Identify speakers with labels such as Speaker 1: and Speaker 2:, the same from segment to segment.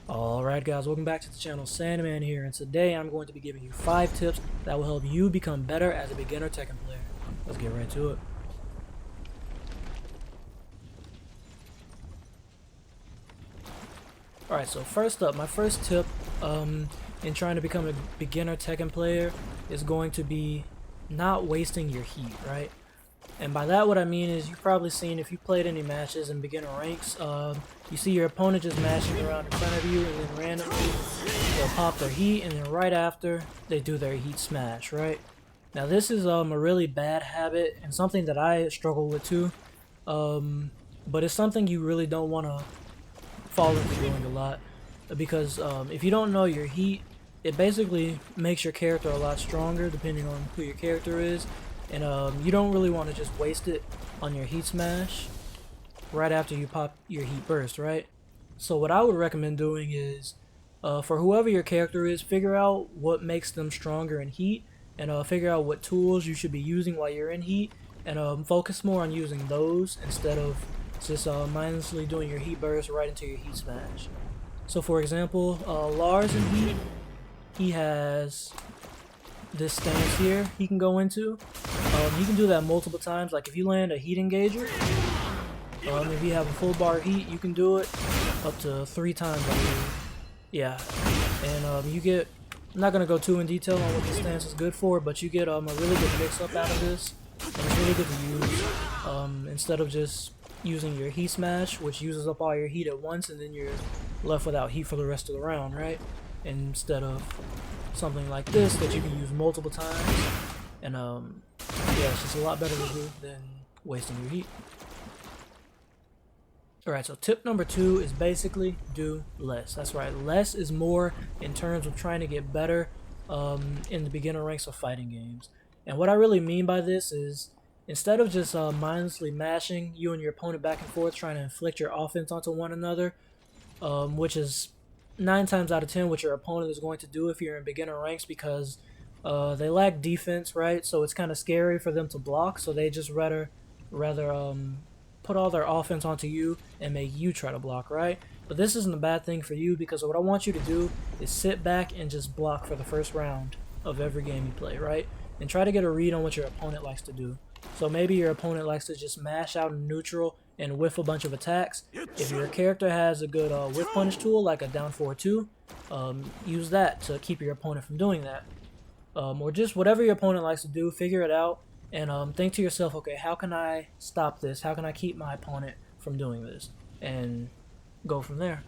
Speaker 1: Alright guys, welcome back to the channel. Sandman here, and today I'm going to be giving you 5 tips that will help you become better as a beginner Tekken player. Let's get right to it. Alright, so first up, my first tip in trying to become a beginner Tekken player is going to be not wasting your heat, right? And by that what I mean is you've probably seen, if you played any matches in beginner ranks, you see your opponent just mashing around in front of you, and then randomly they'll pop their heat, and then right after they do their heat smash, right? Now this is a really bad habit and something that I struggle with too, but it's something you really don't want to fall into doing a lot, because if you don't know your heat, it basically makes your character a lot stronger depending on who your character is. And you don't really want to just waste it on your heat smash right after you pop your heat burst, right? So what I would recommend doing is, for whoever your character is, figure out what makes them stronger in heat, and figure out what tools you should be using while you're in heat, and focus more on using those instead of just mindlessly doing your heat burst right into your heat smash. So for example, Lars in heat, he has this stance here he can go into. You can do that multiple times. Like if you land a heat engager, if you have a full bar heat, you can do it up to 3 times, I believe. Yeah, and you get, I'm not going to go too in detail on what this stance is good for, but you get a really good mix up out of this, and it's really good to use instead of just using your heat smash, which uses up all your heat at once and then you're left without heat for the rest of the round, right? Instead of something like this that you can use multiple times, and yeah, it's just a lot better to do than wasting your heat. Alright, so tip number 2 is basically do less. That's right, less is more in terms of trying to get better in the beginner ranks of fighting games. And what I really mean by this is, instead of just mindlessly mashing you and your opponent back and forth trying to inflict your offense onto one another, which is 9 times out of 10 what your opponent is going to do if you're in beginner ranks, because they lack defense, right? So it's kind of scary for them to block, so they just rather put all their offense onto you and make you try to block, right? But this isn't a bad thing for you, because what I want you to do is sit back and just block for the first round of every game you play, right? And try to get a read on what your opponent likes to do. So maybe your opponent likes to just mash out in neutral and whiff a bunch of attacks. If your character has a good whiff punish tool, like a down 4-2, use that to keep your opponent from doing that. Or just whatever your opponent likes to do, figure it out, and think to yourself, okay, how can I stop this? How can I keep my opponent from doing this? And go from there.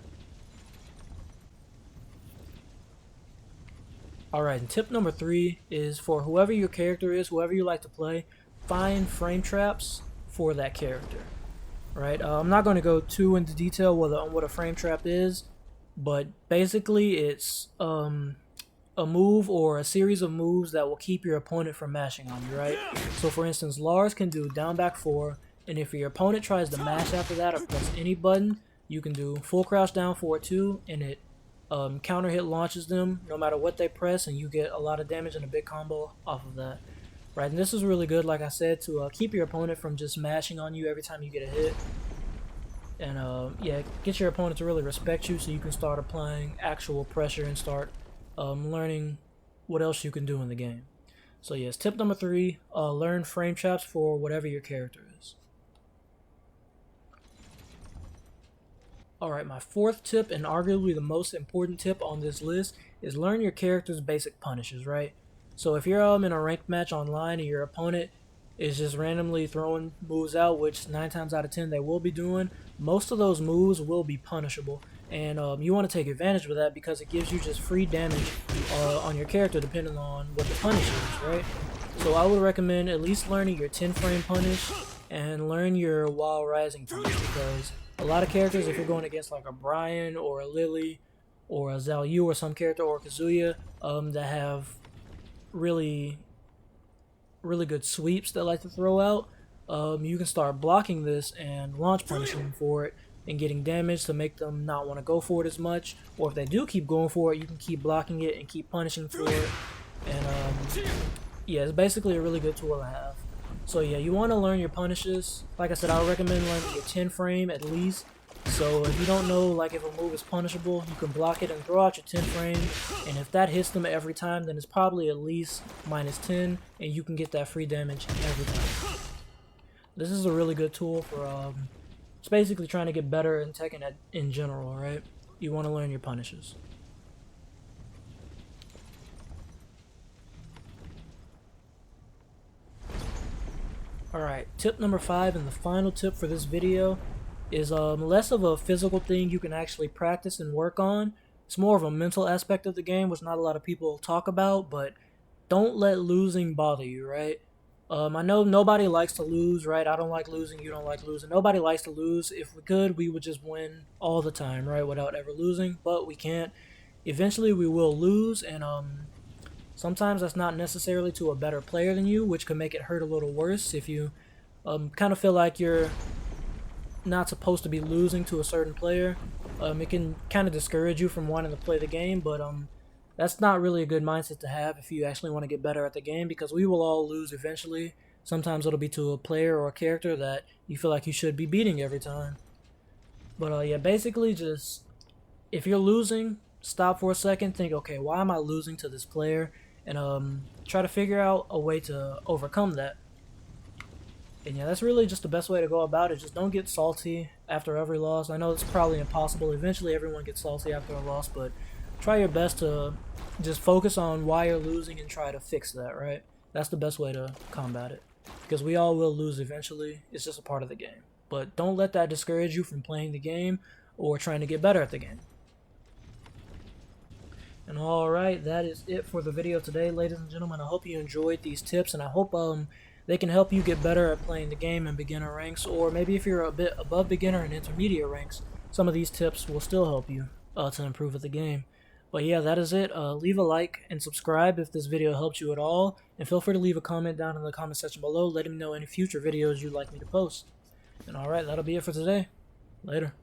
Speaker 1: Alright, and tip number 3 is, for whoever your character is, whoever you like to play, find frame traps for that character. Right, I'm not going to go too into detail on what a frame trap is, but basically it's a move or a series of moves that will keep your opponent from mashing on you, right? So for instance, Lars can do down back 4, and if your opponent tries to mash after that or press any button, you can do full crouch down 4-2, and it counter hit launches them no matter what they press, and you get a lot of damage and a big combo off of that. Right, and this is really good, like I said, to keep your opponent from just mashing on you every time you get a hit. And yeah, get your opponent to really respect you so you can start applying actual pressure and start learning what else you can do in the game. So yes, tip number 3, learn frame traps for whatever your character is. Alright, my 4th tip, and arguably the most important tip on this list, is learn your character's basic punishes, right? So if you're in a ranked match online and your opponent is just randomly throwing moves out, which 9 times out of 10 they will be doing, most of those moves will be punishable. And you want to take advantage of that, because it gives you just free damage on your character depending on what the punish is, right? So I would recommend at least learning your 10 frame punish and learn your while rising punish, because a lot of characters, if you're going against like a Brian or a Lily or a Zhao Yu or some character, or Kazuya, that have really good sweeps that like to throw out, you can start blocking this and launch punishing them for it and getting damage to make them not want to go for it as much. Or if they do keep going for it, you can keep blocking it and keep punishing for it. And yeah, it's basically a really good tool to have. So yeah, you want to learn your punishes. Like I said, I would recommend learning your 10 frame at least, So if you don't know like if a move is punishable, you can block it and throw out your 10 frame, and if that hits them every time, then it's probably at least -10, and you can get that free damage every time. This is a really good tool for it's basically trying to get better in Tekken in general, right? You want to learn your punishes. Alright, tip number 5 and the final tip for this video is less of a physical thing you can actually practice and work on. It's more of a mental aspect of the game, which not a lot of people talk about, but don't let losing bother you, right? I know nobody likes to lose, right? I don't like losing, you don't like losing. Nobody likes to lose. If we could, we would just win all the time, right? Without ever losing, but we can't. Eventually we will lose, and sometimes that's not necessarily to a better player than you, which can make it hurt a little worse if you kind of feel like you're not supposed to be losing to a certain player. It can kind of discourage you from wanting to play the game, but that's not really a good mindset to have if you actually want to get better at the game, because we will all lose eventually. Sometimes it'll be to a player or a character that you feel like you should be beating every time. But yeah, basically just if you're losing, stop for a second, think, okay, why am I losing to this player? And try to figure out a way to overcome that. And yeah, that's really just the best way to go about it. Just don't get salty after every loss. I know it's probably impossible. Eventually everyone gets salty after a loss, but try your best to just focus on why you're losing and try to fix that, right? That's the best way to combat it. Because we all will lose eventually. It's just a part of the game. But don't let that discourage you from playing the game or trying to get better at the game. And alright, that is it for the video today, ladies and gentlemen. I hope you enjoyed these tips, and I hope they can help you get better at playing the game in beginner ranks, or maybe if you're a bit above beginner and intermediate ranks, some of these tips will still help you to improve at the game. But yeah, that is it. Leave a like and subscribe if this video helped you at all, and feel free to leave a comment down in the comment section below letting me know any future videos you'd like me to post. And alright, that'll be it for today. Later.